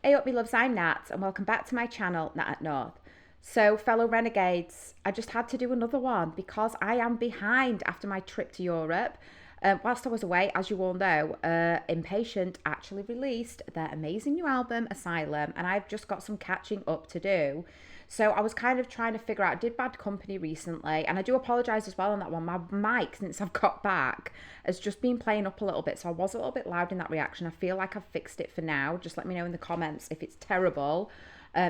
Hey up, me loves, I'm Nat, and welcome back to my channel, Nat at North. So, fellow renegades, I just had to do another one because I am behind after my trip to Europe. Whilst I was away, as you all know, Inpatient actually released their amazing new album, Asylum, and I've just got some catching up to do. So I was kind of trying to figure out, I did Bad Company recently, and I do apologise as well on that one. My mic, since I've got back, has just been playing up a little bit, so I was a little bit loud in that reaction. I feel like I've fixed it for now. Just let me know in the comments if it's terrible,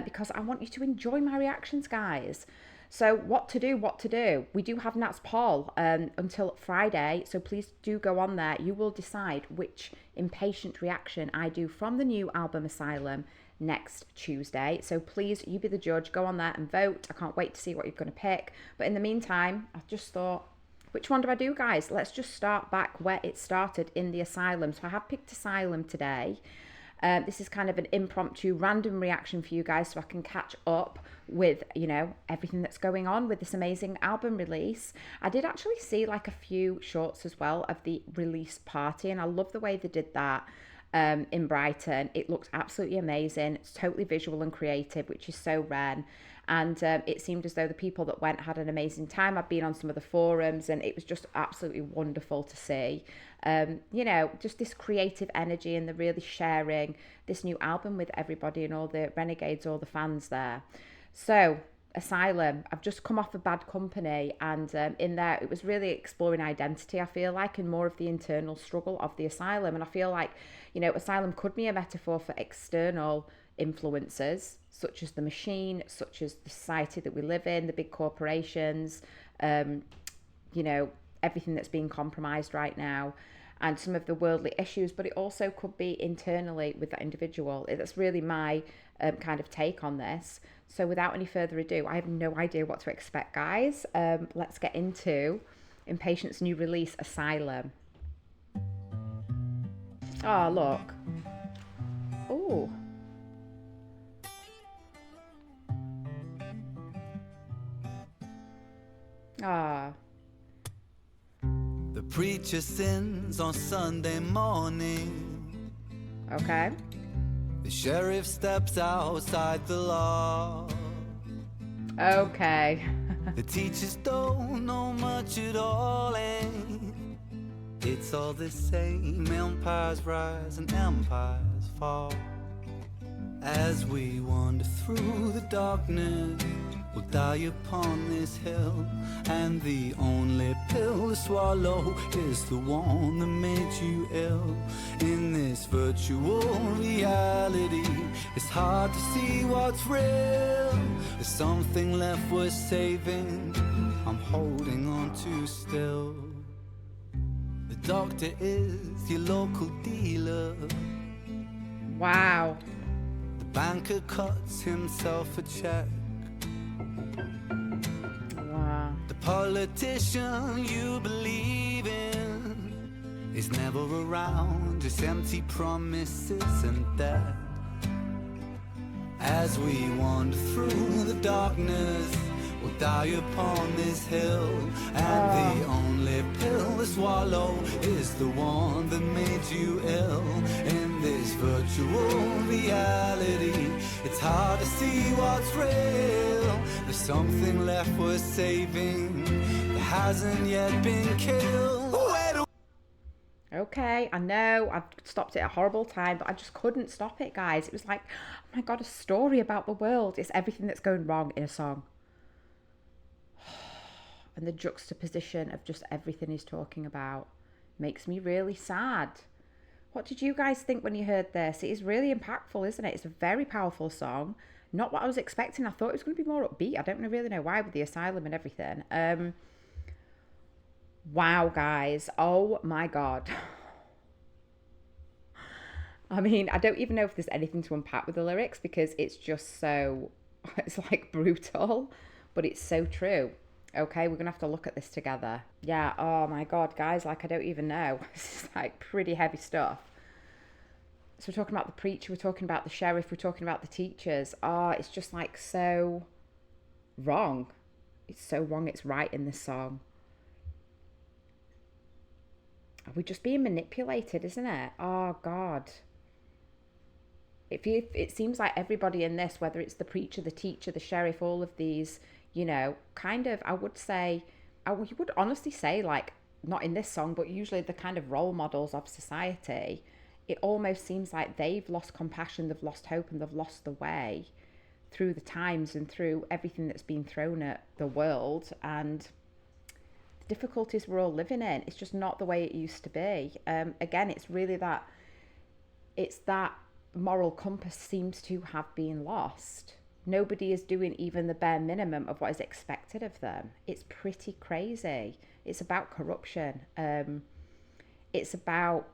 because I want you to enjoy my reactions, guys. So what to do, what to do. We do have Nat's poll until Friday, so please do go on there. You will decide which impatient reaction I do from the new album Asylum next Tuesday. So please, you be the judge. Go on there and vote. I can't wait to see what you're going to pick. But in the meantime, I just thought, which one do I do, guys? Let's just start back where it started in the Asylum. So I have picked Asylum today. This is kind of an impromptu random reaction for you guys so I can catch up with, you know, everything that's going on with this amazing album release. I did actually see like a few shorts as well of the release party, and I love the way they did that in Brighton. It looks absolutely amazing. It's totally visual and creative, which is so rare. And it seemed as though the people that went had an amazing time. I've been on some of the forums and it was just absolutely wonderful to see. You know, just this creative energy, and they're really sharing this new album with everybody and all the renegades, all the fans there. So, Asylum, I've just come off of Bad Company, and in there it was really exploring identity, I feel like, and more of the internal struggle of the Asylum. And I feel like, you know, Asylum could be a metaphor for external influences such as the machine, such as the society that we live in, the big corporations, you know, everything that's being compromised right now, and some of the worldly issues. But it also could be internally with that individual. That's really my kind of take on this. So without any further ado, I have no idea what to expect, guys. Let's get into Impatient's new release, Asylum. Oh, look. Oh. Ah. The preacher sins on Sunday morning. Okay. The sheriff steps outside the law. Okay. The teachers don't know much at all, and it's all the same. Empires rise and empires fall. As we wander through the darkness, we'll die upon this hill, and the only pill to swallow is the one that made you ill. In this virtual reality, it's hard to see what's real. There's something left worth saving, I'm holding on to still. The doctor is your local dealer. Wow. The banker cuts himself a check. Wow. The politician you believe in is never around, just empty promises and debt. As we wander through the darkness, we'll die upon this hill, and the only pill to swallow is the one that made you ill. In this virtual reality, it's hard to see what's real. There's something left worth saving that hasn't yet been killed. Okay, I know I've stopped it a horrible time, but I just couldn't stop it, guys. It was like, oh my God, a story about the world. It's everything that's going wrong in a song. And the juxtaposition of just everything he's talking about makes me really sad. What did you guys think when you heard this? It is really impactful, isn't it? It's a very powerful song. Not what I was expecting. I thought it was going to be more upbeat. I don't really know why with the Asylum and everything. Wow, guys. Oh my God. I mean, I don't even know if there's anything to unpack with the lyrics because it's just so, it's like brutal, but it's so true. Okay, we're gonna have to look at this together. Yeah, oh my God, guys, like I don't even know. This is like pretty heavy stuff. So we're talking about the preacher, we're talking about the sheriff, we're talking about the teachers. Oh, it's just like so wrong. It's so wrong, it's right in this song. We're just being manipulated, isn't it? Oh, God. it seems like everybody in this, whether it's the preacher, the teacher, the sheriff, all of these, you know, kind of, I would say, you would honestly say, like, not in this song, but usually the kind of role models of society, it almost seems like they've lost compassion, they've lost hope, and they've lost the way through the times and through everything that's been thrown at the world and the difficulties we're all living in. It's just not the way it used to be. Again, it's really that, it's that moral compass seems to have been lost. Nobody is doing even the bare minimum of what is expected of them. It's pretty crazy. It's about corruption. It's about,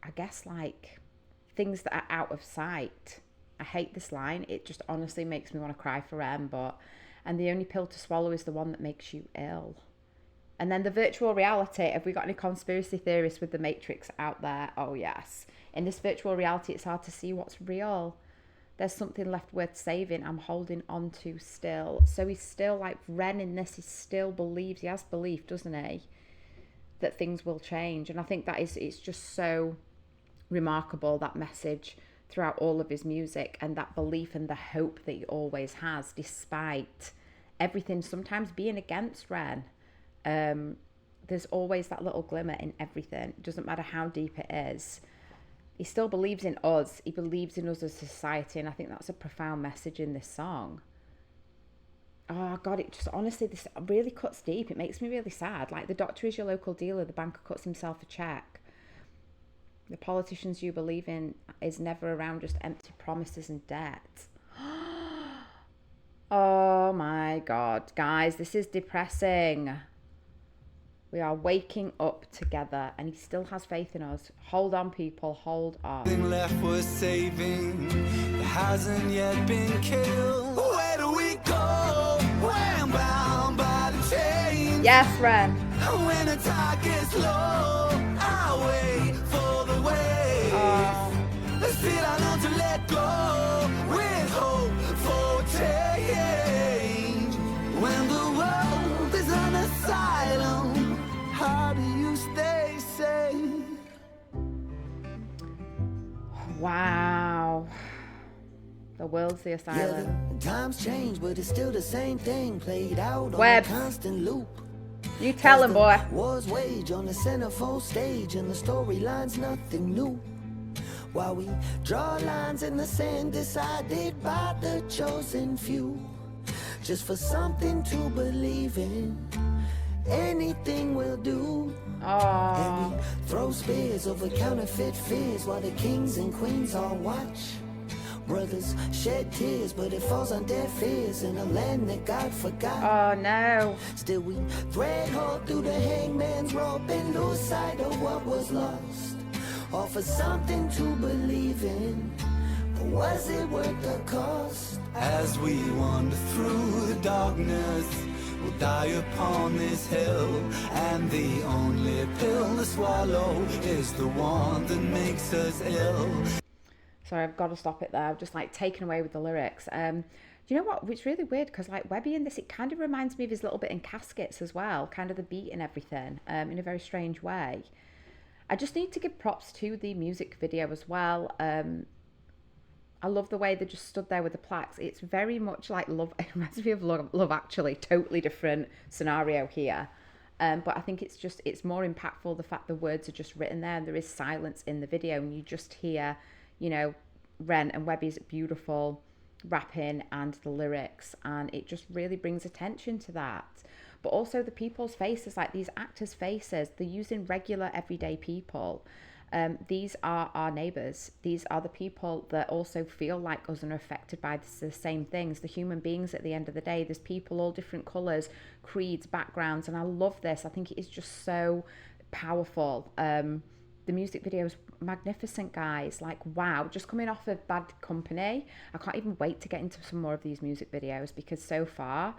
I guess, like, things that are out of sight. I hate this line. It just honestly makes me want to cry for Em, and the only pill to swallow is the one that makes you ill. And then the virtual reality. Have we got any conspiracy theorists with the Matrix out there? Oh, yes. In this virtual reality, it's hard to see what's real. There's something left worth saving. I'm holding on to still. So he's still, like, Ren in this, he still believes, he has belief, doesn't he, that things will change. And I think that is, it's just so remarkable, that message throughout all of his music, and that belief and the hope that he always has, despite everything sometimes being against Ren. There's always that little glimmer in everything. It doesn't matter how deep it is. He still believes in us. He believes in us as a society, and I think that's a profound message in this song. Oh, God, it just, honestly, this really cuts deep. It makes me really sad. Like, the doctor is your local dealer. The banker cuts himself a check. The politicians you believe in is never around just empty promises and debt. Oh, my God. Guys, this is depressing. We are waking up together, and he still has faith in us. Hold on, people. Hold on. Nothing left worth saving that hasn't yet been killed. Where do we go? When bound by the chains. Yes, Ren. When the tide gets low, I wait for the waves. Still I learn to let go with hope for change. When the world is an asylum, how do you stay safe? Wow. The world's the asylum. Yeah, times change, but it's still the same thing played out Web. on a constant loop. You tell him, boy. Wars wage on the centerfold stage, and the storyline's nothing new. While we draw lines in the sand decided by the chosen few, just for something to believe in, anything will do. And we throw spears over counterfeit fears while the kings and queens all watch. Brothers shed tears, but it falls on deaf ears in a land that God forgot. Oh, no. Still we thread hard through the hangman's rope and lose sight of what was lost. Offer something to believe in, but was it worth the cost? As we wander through the darkness, we'll die upon this hill, and the only pill to swallow is the one that makes us ill. Sorry, I've got to stop it there. I've just, like, taken away with the lyrics. Do you know what? It's really weird because, like, Webby in this, it kind of reminds me of his little bit in Caskets as well, kind of the beat and everything, in a very strange way. I just need to give props to the music video as well. I love the way they just stood there with the plaques. It's very much like Love. It reminds me of Love Actually. Totally different scenario here. But I think it's more impactful, the fact the words are just written there and there is silence in the video, and you just hear, you know, Ren and Webby's beautiful rapping and the lyrics, and it just really brings attention to that. But also the people's faces, like these actors' faces, they're using regular everyday people. These are our neighbours. These are the people that also feel like us and are affected by the same things. The human beings at the end of the day. There's people all different colours, creeds, backgrounds, and I love this. I think it is just so powerful. The music video is magnificent, guys. Like, wow, just coming off of Bad Company, I can't even wait to get into some more of these music videos, because so far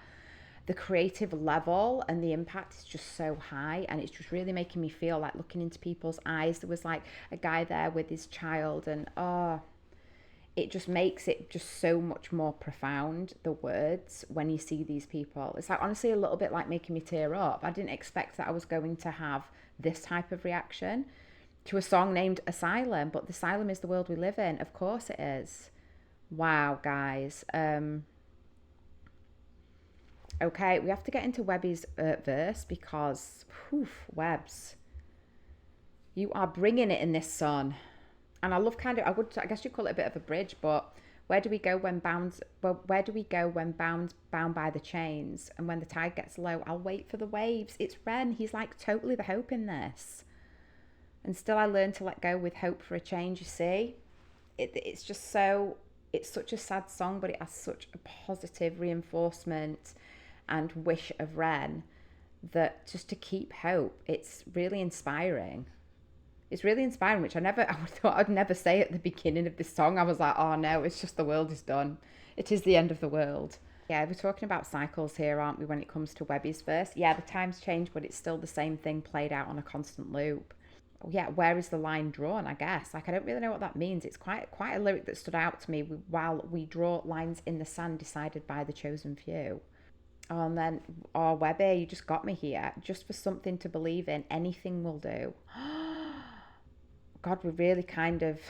the creative level and the impact is just so high, and it's just really making me feel like looking into people's eyes. There was like a guy there with his child, and it just makes it just so much more profound, the words, when you see these people. It's like honestly a little bit like making me tear up. I didn't expect that I was going to have this type of reaction. to a song named Asylum, but the asylum is the world we live in. Of course it is. Wow, guys. Okay, we have to get into Webby's verse because, whew, Webbs, you are bringing it in this song. And I love kind of, I guess you'd call it a bit of a bridge, but where do we go when bound by the chains? And when the tide gets low, I'll wait for the waves. It's Ren. He's like totally the hope in this. And still I learn to let go with hope for a change, you see? It's just so, it's such a sad song, but it has such a positive reinforcement and wish of Ren that just to keep hope, it's really inspiring. It's really inspiring, which I thought I'd never say at the beginning of this song. I was like, oh no, it's just the world is done. It is the end of the world. Yeah, we're talking about cycles here, aren't we, when it comes to Webby's verse? Yeah, the times change, but it's still the same thing played out on a constant loop. Yeah, where is the line drawn, I guess? Like, I don't really know what that means. It's quite a lyric that stood out to me. While we draw lines in the sand decided by the chosen few. Oh, and then, oh, Webby, you just got me here. Just for something to believe in, anything will do. God, we're really kind of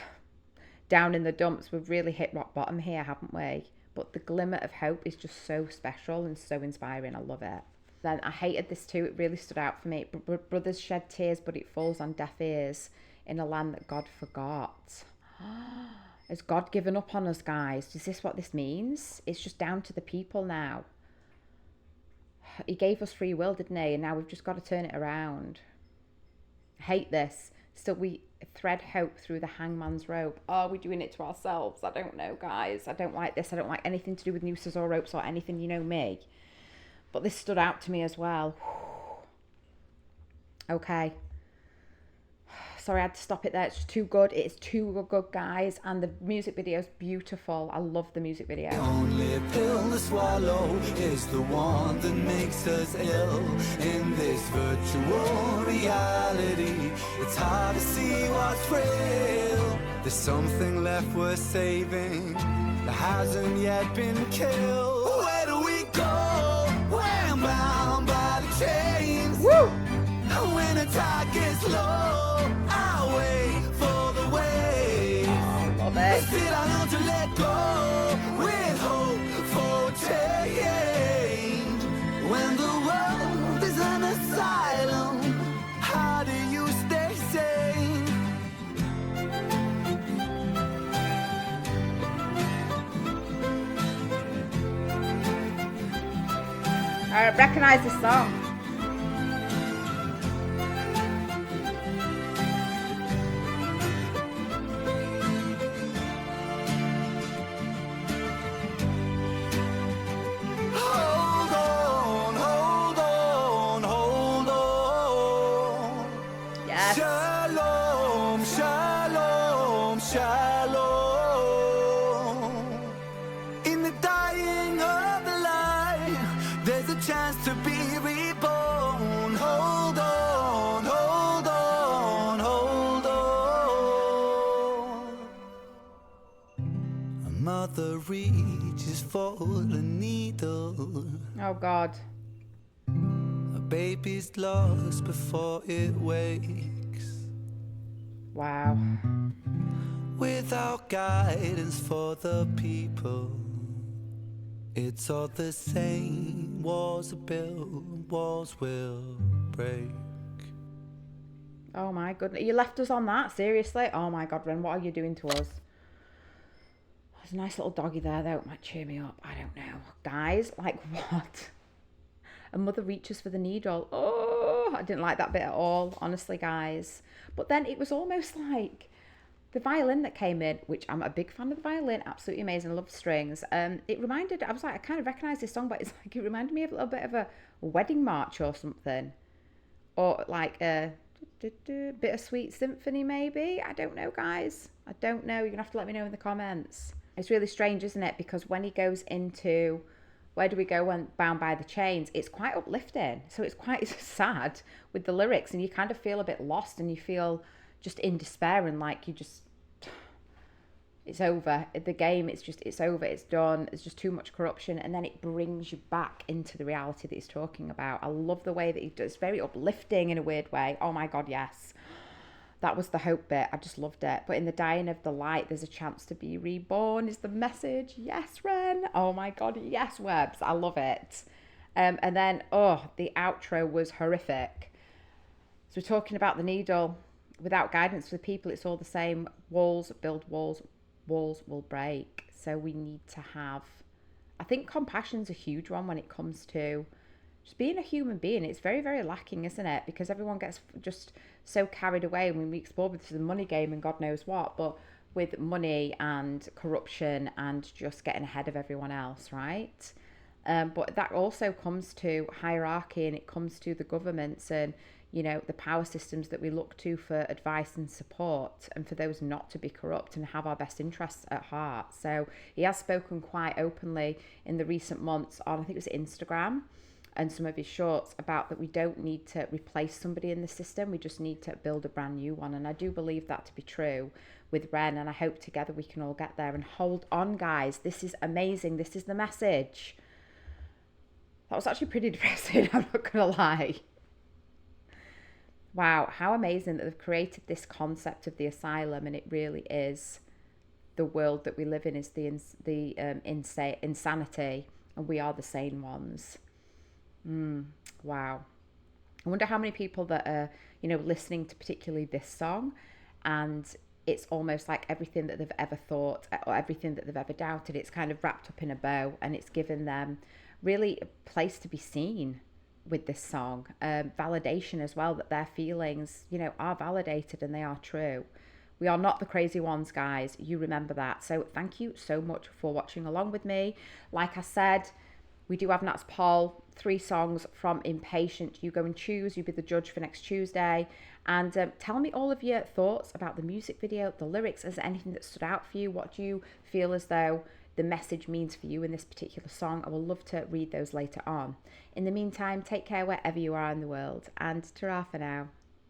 down in the dumps. We've really hit rock bottom here, haven't we? But the glimmer of hope is just so special and so inspiring. I love it. Then I hated this too. It really stood out for me. Brothers shed tears, but it falls on deaf ears in a land that God forgot. Has God given up on us, guys? Is this what this means? It's just down to the people now. He gave us free will, didn't he? And now we've just got to turn it around. I hate this. Still, we thread hope through the hangman's rope. Are we doing it to ourselves? I don't know, guys. I don't like this. I don't like anything to do with nooses or ropes or anything, you know me. But this stood out to me as well. Okay. Sorry, I had to stop it there. It's too good. It's too good, guys. And the music video is beautiful. I love the music video. The only pill to swallow is the one that makes us ill. In this virtual reality, it's hard to see what's real. There's something left worth saving that hasn't yet been killed. Where do we go when bound by the chains? Woo! When the tide gets low, I'll wait for the wave. Oh, love it. Still I learn to let go with hope for change. When the world is an asylum, how do you stay sane? I recognise this song. Shalom, shalom, shalom. In the dying of the light, there's a chance to be reborn. Hold on, hold on, hold on. A mother reaches for the needle. Oh, God. A baby's lost before it wakes. Wow. Without guidance for the people, it's all the same. Walls are built, walls will break. Oh my goodness. You left us on that? Seriously? Oh my God, Ren, what are you doing to us? There's a nice little doggy there, though. It might cheer me up. I don't know. Guys, like what? A mother reaches for the needle. Oh, I didn't like that bit at all, honestly, guys. But then it was almost like the violin that came in, which I'm a big fan of the violin, absolutely amazing, I love strings. It reminded, I was like, I kind of recognise this song, but it's like, it reminded me of a little bit of a wedding march or something. Or like a bittersweet symphony, maybe? I don't know, guys. I don't know. You're going to have to let me know in the comments. It's really strange, isn't it? Because when he goes into where do we go when bound by the chains, it's quite uplifting. So it's quite sad with the lyrics, and you kind of feel a bit lost, and you feel just in despair, and like you just, it's over. The game, it's over, it's done. There's just too much corruption, and then it brings you back into the reality that he's talking about. I love the way that he does. It's very uplifting in a weird way. Oh my God, yes. That was the hope bit. I just loved it. But in the dying of the light, there's a chance to be reborn is the message. Yes, Ren. Oh my God. Yes, Webs. I love it. And then, the outro was horrific. So we're talking about the needle. Without guidance for the people, it's all the same. Walls build walls. Walls will break. So we need to have, I think compassion's a huge one when it comes to just being a human being. It's very, very lacking, isn't it? Because everyone gets just so carried away. When we explore this is a money game and God knows what, but with money and corruption and just getting ahead of everyone else, right? But that also comes to hierarchy, and it comes to the governments and, you know, the power systems that we look to for advice and support, and for those not to be corrupt and have our best interests at heart. So he has spoken quite openly in the recent months on, I think it was Instagram, and some of his shorts, about that we don't need to replace somebody in the system, we just need to build a brand new one. And I do believe that to be true with Ren, and I hope together we can all get there. And hold on, guys, this is amazing. This is the message. That was actually pretty depressing, I'm not gonna lie. Wow, how amazing that they've created this concept of the asylum, and it really is the world that we live in is the insanity, and we are the sane ones. Wow. I wonder how many people that are, you know, listening to particularly this song, and it's almost like everything that they've ever thought or everything that they've ever doubted, it's kind of wrapped up in a bow, and it's given them really a place to be seen with this song. Validation as well, that their feelings, you know, are validated and they are true. We are not the crazy ones, guys. You remember that. So thank you so much for watching along with me. Like I said, we do have Nat's poll, 3 songs from Inpatient. You go and choose. You be the judge for next Tuesday. And tell me all of your thoughts about the music video, the lyrics. Is there anything that stood out for you? What do you feel as though the message means for you in this particular song? I will love to read those later on. In the meantime, take care wherever you are in the world, and ta-ra for now.